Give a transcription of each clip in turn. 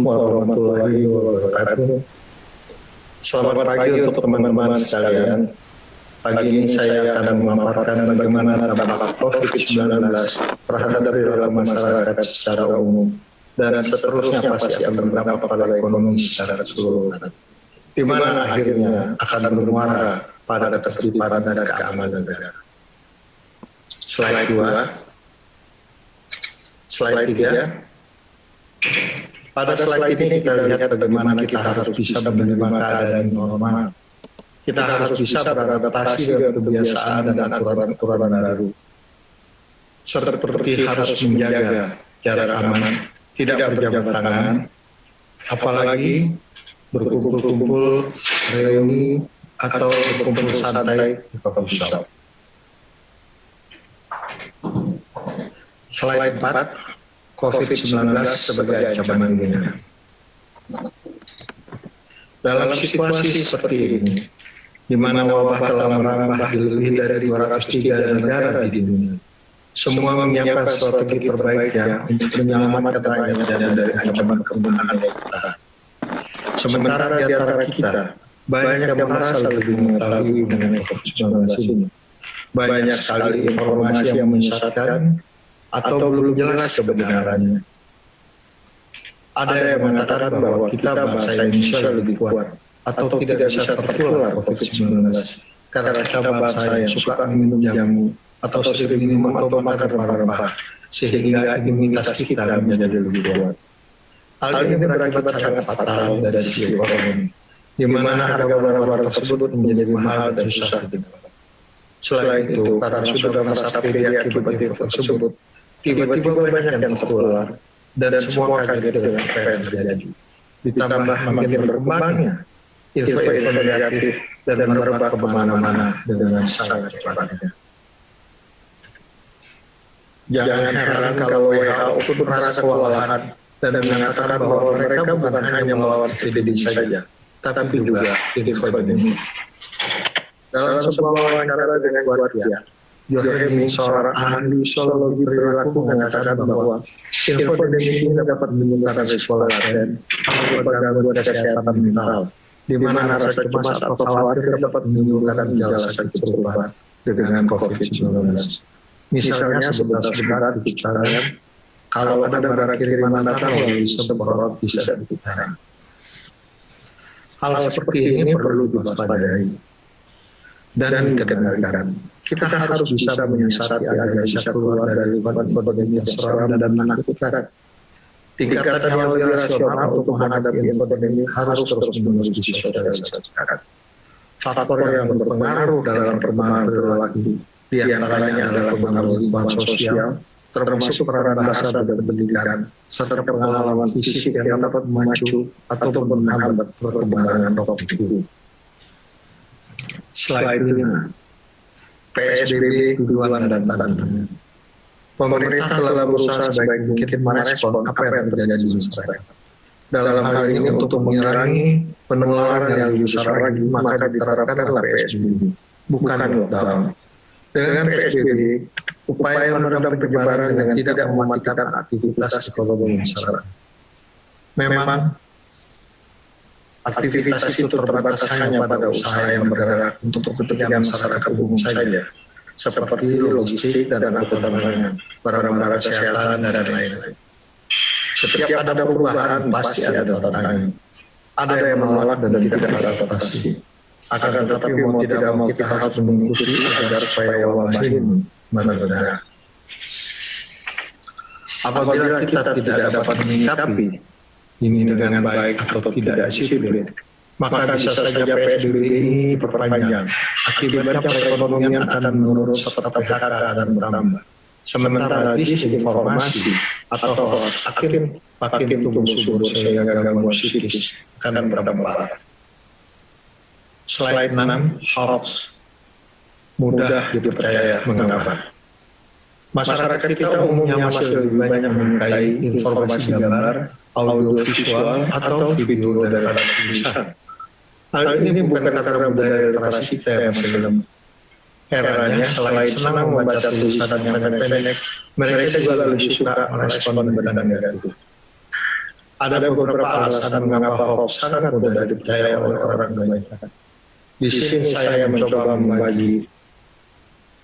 warahmatullahi wabarakatuh. Selamat pagi untuk teman-teman sekalian. Pagi ini saya akan memaparkan bagaimana dampak COVID-19 terhadap perilaku masyarakat secara umum dan seterusnya pasti akan berdampak pada ekonomi secara keseluruhan, di mana akhirnya akan bermuara pada ketertiban dan keamanan negara. Slide 2. Slide 3. Pada slide ini kita lihat bagaimana kita harus bisa menerima keadaan normal. Kita harus bisa beradaptasi dengan kebiasaan dan aturan-aturan baru. Seperti harus menjaga jarak aman, tidak berjabat tangan, apalagi berkumpul-kumpul, reuni, atau berkumpul santai di coffee shop. Slide 4. COVID-19 sebagai ancaman dunia. Dalam situasi seperti ini, di mana wabah telah merambah di lebih dari 203 negara di dunia, semua menyiapkan strategi terbaiknya untuk menyelamatkan rakyatnya dari ancaman kepunahan kita. Sementara di antara kita, banyak yang merasa lebih mengetahui mengenai COVID-19 ini. Banyak sekali informasi yang menyesatkan atau belum jelas kebenarannya. Ada yang mengatakan bahwa kita bangsa Indonesia lebih kuat atau tidak bisa tertular COVID-19 karena kita bangsa yang suka minum jamu atau sering minum atau makan rempah-rempah sehingga imunitas kita menjadi lebih kuat. Hal ini berakibat sangat fatal dari segi ekonomi, di mana harga barang-barang tersebut menjadi mahal dan susah didapat. Selain itu, karena sudah merasa pede akibat virus tersebut, tiba-tiba banyak yang tertular dan semua kaget dengan apa yang terjadi. Ditambah makin berkembangnya info-info negatif dan merebak kemana-mana dengan sangat cepatnya. Jangan heran kalau WHO pun merasa kewalahan dan mengatakan bahwa mereka bukan hanya melawan epidemi saja, tapi juga infodemi. Dalam sebuah wawancara dengan Guardian, Johemi, seorang ahli psikologi perilaku, mengatakan bahwa infodemi ini dapat menimbulkan risiko laten atau gangguan kesehatan mental, di mana rasa cemas atau khawatir dapat menimbulkan gejala sakit serupa dengan COVID-19. Misalnya sebentar-sebentar di tangan, kalau ada barang kiriman datang melalui semprot bisa diputaran. Hal seperti ini perlu diwaspadai dan dikendalikan. Kita harus bisa menyiasati agar bisa keluar dari lingkungan infodemi yang seram dan menakutkan. Tingkatan yang lebih rasional untuk menghadapi infodemi harus terus-menerus disosialisasikan. Faktor yang berpengaruh dalam perubahan perilaku di antaranya adalah pengaruh lingkungan sosial, termasuk peran bahasa dan pendidikan, serta pengalaman fisik yang dapat memacu atau menghambat perkembangan topik itu. Slide 5. PSBB, tujuan dan tantangan. Pemerintah telah berusaha sebaik mungkin merespon apa yang terjadi di masyarakat. Dalam hal ini untuk mengurangi penularan yang lebih besar lagi, maka diterapkanlah PSBB, bukan lockdown. Dengan PSBB, upaya meredam penyebaran dengan tidak mematikan aktivitas ekonomi masyarakat. Memang aktivitas itu terbatas hanya pada usaha yang bergerak untuk kepentingan masyarakat umum saja, seperti logistik dan angkutan ringan, barang-barang kesehatan, dan lain-lain. Setiap ada perubahan, pasti ada tantangan. Ada yang menolak dan tidak beradaptasi. Akan tetapi mau tidak mau kita harus mengikuti agar supaya wabah ini meredah. Apabila kita tidak dapat menyikapi ini dengan baik atau tidak disiplin, maka bisa saja PSBB ini diperpanjang. Akibatnya perekonomian akan menurun serta PHK akan bertambah. Sementara disinformasi atau makin tumbuh subur sehingga gangguan psikis akan berdampak. Slide 6, hoax mudah dipercaya. Mengapa? Masyarakat kita umumnya masih lebih banyak menyukai informasi gambar, audio visual, atau video daripada tulisan. Hal ini bukan karena budaya literasi kita yang masih lemah. Herannya, selain senang membaca tulisan yang pendek-pendek, mereka juga lebih suka merespon berita negatif. Ada beberapa alasan mengapa hoax sangat mudah dipercaya oleh orang banyak. Di sini saya mencoba membagi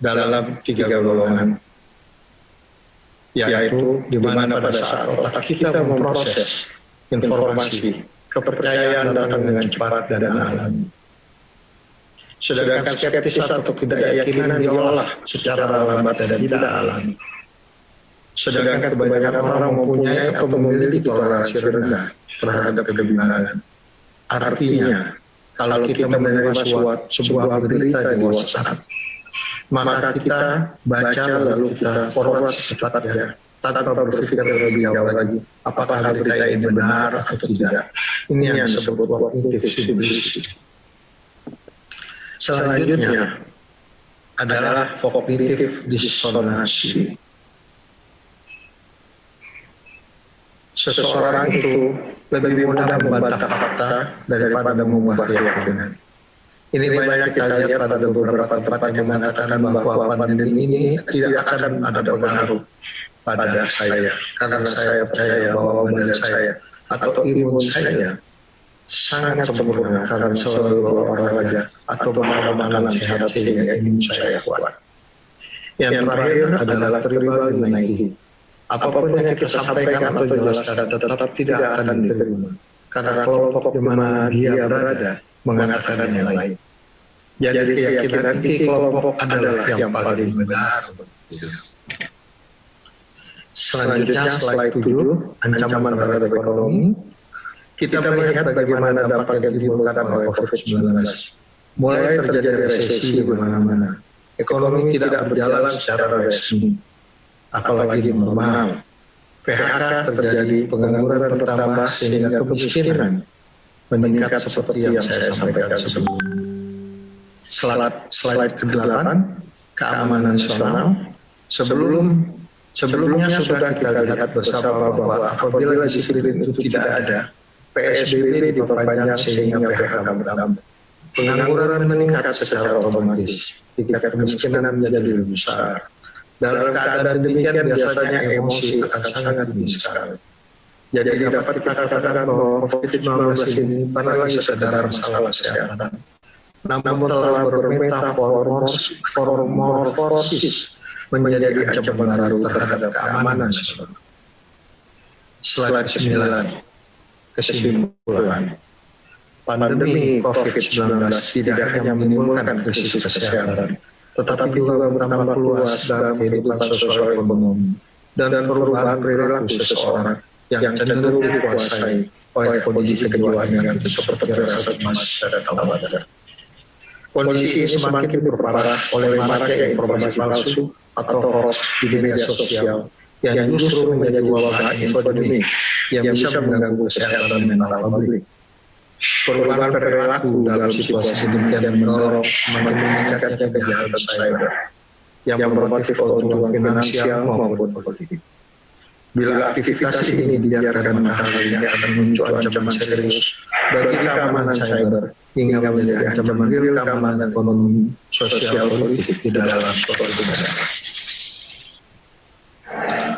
dalam 3 golongan, yaitu di mana pada saat otak kita memproses informasi, kepercayaan datang dengan cepat dan alami. Sedangkan skeptis atau ketidakyakinan diolah secara lambat dan tidak alami. Sedangkan kebanyakan orang mempunyai atau memiliki toleransi rendah terhadap kebimbangan. Artinya, kalau kita menerima sebuah berita di WhatsApp, maka kita baca lalu kita forward secepatnya tanpa berpikir lebih jauh lagi apakah berita ini benar atau tidak. Ini yang disebut cognitive dissonance. Selanjutnya adalah cognitive dissonance. Seseorang itu lebih mudah membantah fakta daripada mengubah keyakinan. Ini banyak kita lihat pada beberapa tempat yang mengatakan bahwa pandemi ini tidak akan ada pengaruh pada saya, karena saya percaya bahwa badan saya atau imun saya sangat sempurna karena selalu berolahraga atau makan makanan sehat sehingga imun saya kuat. Yang terakhir adalah tribal unity. Apapun yang kita sampaikan atau jelaskan tetap tidak akan diterima, karena kelompok di mana dia berada mengatakan yang lain. Jadi keyakinan inti kelompok adalah yang paling benar. Selanjutnya slide 7, ancaman terhadap ekonomi. Kita melihat bagaimana dampak yang ditimbulkan oleh COVID-19. Mulai terjadi resesi di mana-mana. Ekonomi tidak berjalan secara resmi, apalagi normal. PHK terjadi, pengangguran bertambah sehingga kemiskinan meningkat seperti yang saya sampaikan sebelumnya. Slide ke-8, keamanan nasional. Sebelumnya sudah kita lihat bersama bahwa apabila disiplin itu tidak ada, PSBB diperpanjang sehingga PHK bertambah. Pengangguran meningkat secara otomatis, tingkat kemiskinan menjadi lebih besar. Dalam keadaan demikian biasanya emosi akan sangat tinggi sekali. Jadi dapat kita katakan bahwa COVID-19 ini bukan lagi sekedar masalah kesehatan, namun telah bermetamorfosis menjadi ancaman baru terhadap keamanan nasional. Slide 9, kesimpulan. Pandemi COVID-19 tidak hanya menimbulkan krisis kesehatan, tetapi juga berdampak luas dalam kehidupan sosial ekonomi dan perubahan perilaku seseorang yang cenderung dikuasai oleh kondisi kejiwaan negatif seperti rasa cemas dan khawatir. Kondisi ini semakin diperparah oleh maraknya informasi palsu atau hoax di media sosial yang justru menjadi wabah infodemik yang bisa mengganggu kesehatan mental publik. Perubahan perilaku dalam situasi demikian mendorong semakin meningkatnya kejahatan cyber yang bermotif keuntungan finansial maupun politik. Bila aktivitas ini dibiarkan, maka hal akan muncul ancaman serius bagi keamanan cyber hingga menjadi ancaman real keamanan ekonomi, sosial, politik di dalam suatu negara.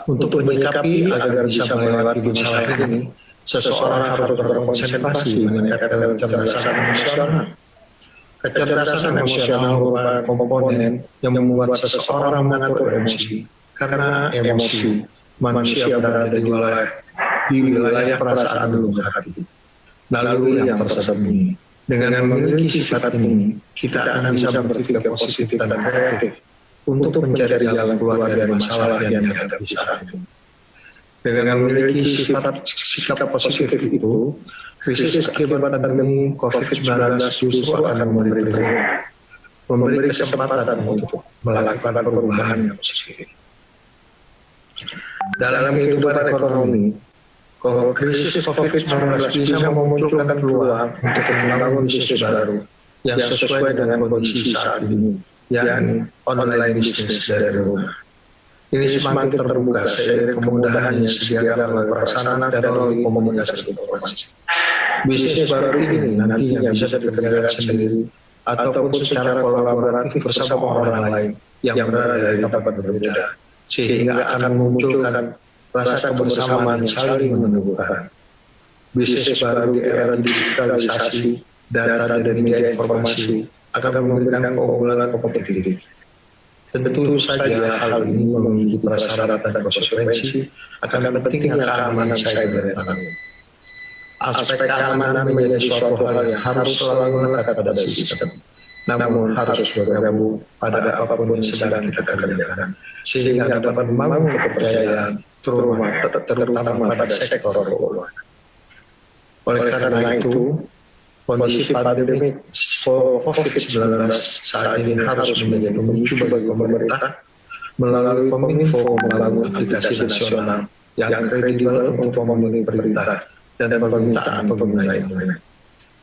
Untuk menyikapi agar bisa melewati masalah ini, seseorang harus berkonsentrasi meningkatkan kecerdasan emosional. Kecerdasan emosional merupakan komponen yang membuat seseorang mengatur emosi, karena emosi manusia berada di wilayah perasaan lubuk hati, lalu yang tersembunyi. Dengan memiliki sifat ini, kita akan bisa berpikir positif dan kreatif untuk mencari jalan keluar dari masalah yang dihadapi saat itu. Dengan memiliki sikap positif itu, krisis akibat pandemi COVID-19 justru akan memberi kesempatan untuk melakukan perubahan yang positif. Dalam kehidupan ekonomi, krisis COVID-19 bisa memunculkan peluang untuk membangun bisnis baru yang sesuai dengan kondisi saat ini, yakni online bisnis dari rumah. Ini semakin terbuka seiring kemudahan yang disediakan oleh prasarana teknologi komunikasi informasi. Bisnis baru ini nantinya bisa dikerjakan sendiri ataupun secara kolaboratif bersama orang lain yang berada dari tempat berbeda, sehingga akan memunculkan rasa kebersamaan saling menumbuhkan. bisnis baru di era digitalisasi, data dan media informasi akan memberikan keunggulan kompetitif. Tentu saja hal ini memiliki prasyarat dan konsekuensi akan pentingnya keamanan cyber yang tangguh. Aspek keamanan menjadi suatu hal yang harus selalu melekat pada sistem, namun harus bergabung pada apapun yang sedang kita kerjakan, sehingga dapat membangun kepercayaan, terutama pada sektor keuangan. Oleh karena itu, kondisi pandemi COVID-19 saat ini harus menjadi pemicu bagi pemerintah melalui Kominfo membangun aplikasi nasional yang kredibel untuk memenuhi perintah dan permintaan pengguna internet.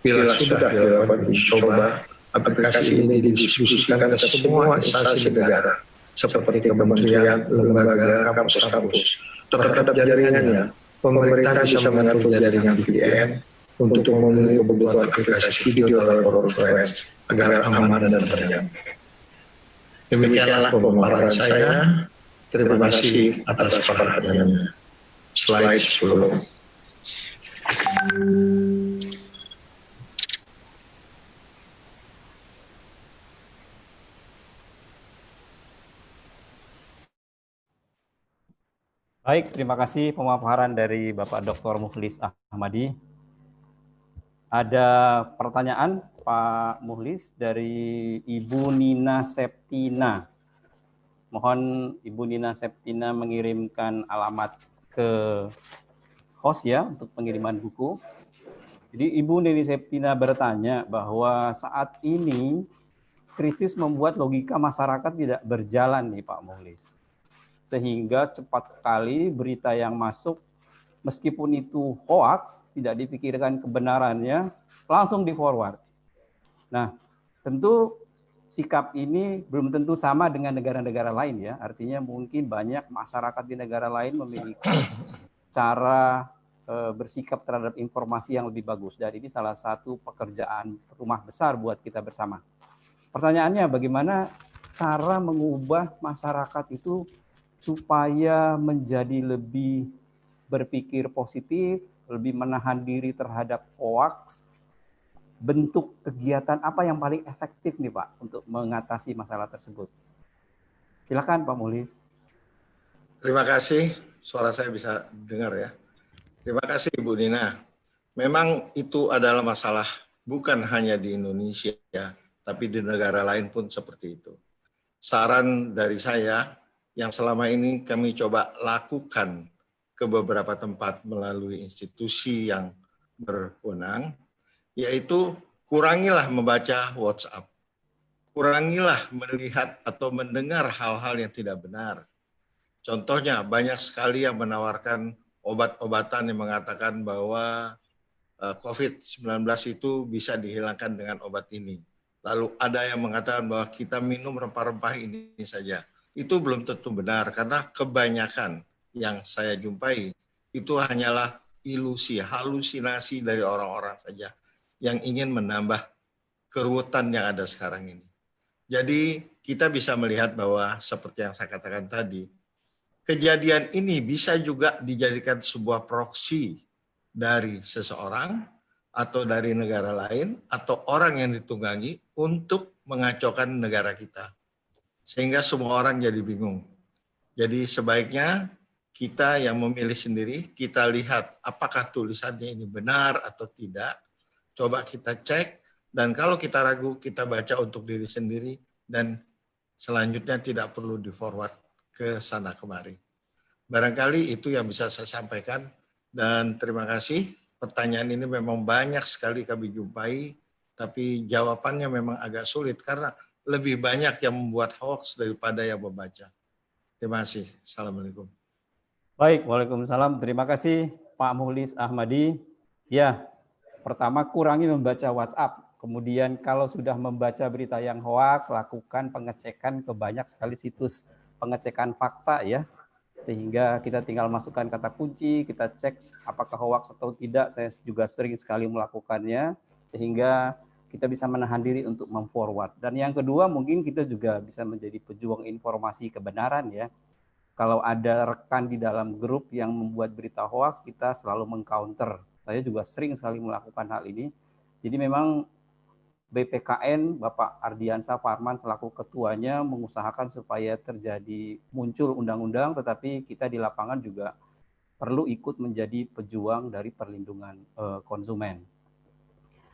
Bila sudah dilakukan uji coba, aplikasi ini didistribusikan ke semua instansi negara, seperti kementerian, lembaga, kampus-kampus. Terhadap jaringannya, pemerintah bisa mengatur jaringan VPN untuk memenuhi kebutuhan aplikasi video telekonferensi agar aman dan terjamin. Demikianlah pemaparan saya. Terima kasih atas perhatiannya. Slide 10. Baik, terima kasih pemaparan dari Bapak Dr. Mukhlis Ahmadi. Ada pertanyaan Pak Mukhlis dari Ibu Nina Septina. Mohon Ibu Nina Septina mengirimkan alamat ke host ya untuk pengiriman buku. Jadi Ibu Nina Septina bertanya bahwa saat ini krisis membuat logika masyarakat tidak berjalan nih Pak Mukhlis. Sehingga cepat sekali berita yang masuk, meskipun itu hoax, tidak dipikirkan kebenarannya, langsung di-forward. Nah, tentu sikap ini belum tentu sama dengan negara-negara lain ya. Artinya mungkin banyak masyarakat di negara lain memiliki cara bersikap terhadap informasi yang lebih bagus. Dan ini salah satu pekerjaan rumah besar buat kita bersama. Pertanyaannya, bagaimana cara mengubah masyarakat itu supaya menjadi lebih berpikir positif, lebih menahan diri terhadap hoax? Bentuk kegiatan apa yang paling efektif nih Pak untuk mengatasi masalah tersebut? Silakan Pak Mukhlis. Terima kasih, suara saya bisa dengar ya. Terima kasih Ibu Nina. Memang itu adalah masalah bukan hanya di Indonesia, tapi di negara lain pun seperti itu. Saran dari saya yang selama ini kami coba lakukan ke beberapa tempat melalui institusi yang berwenang, yaitu kurangilah membaca WhatsApp. Kurangilah melihat atau mendengar hal-hal yang tidak benar. Contohnya, banyak sekali yang menawarkan obat-obatan yang mengatakan bahwa COVID-19 itu bisa dihilangkan dengan obat ini. Lalu ada yang mengatakan bahwa kita minum rempah-rempah ini saja. Itu belum tentu benar, karena kebanyakan yang saya jumpai itu hanyalah ilusi, halusinasi dari orang-orang saja yang ingin menambah keruwetan yang ada sekarang ini. Jadi kita bisa melihat bahwa seperti yang saya katakan tadi, kejadian ini bisa juga dijadikan sebuah proksi dari seseorang atau dari negara lain atau orang yang ditunggangi untuk mengacaukan negara kita. Sehingga semua orang jadi bingung. Jadi sebaiknya kita yang memilih sendiri, kita lihat apakah tulisannya ini benar atau tidak. Coba kita cek, dan kalau kita ragu, kita baca untuk diri sendiri, dan selanjutnya tidak perlu di-forward ke sana kemari. Barangkali itu yang bisa saya sampaikan, dan terima kasih. Pertanyaan ini memang banyak sekali kami jumpai, tapi jawabannya memang agak sulit, karena lebih banyak yang membuat hoax daripada yang membaca. Terima kasih. Assalamualaikum. Baik, waalaikumsalam. Terima kasih Pak Mukhlis Ahmadi. Ya, pertama kurangi membaca WhatsApp. Kemudian kalau sudah membaca berita yang hoax, lakukan pengecekan ke banyak sekali situs pengecekan fakta ya. Sehingga kita tinggal masukkan kata kunci, kita cek apakah hoax atau tidak. Saya juga sering sekali melakukannya, sehingga kita bisa menahan diri untuk memforward. Dan yang kedua, mungkin kita juga bisa menjadi pejuang informasi kebenaran ya. Kalau ada rekan di dalam grup yang membuat berita hoax, kita selalu mengcounter. Saya juga sering sekali melakukan hal ini. Jadi memang BPKN Bapak Ardiansah Parman selaku ketuanya mengusahakan supaya terjadi muncul undang-undang, tetapi kita di lapangan juga perlu ikut menjadi pejuang dari perlindungan konsumen.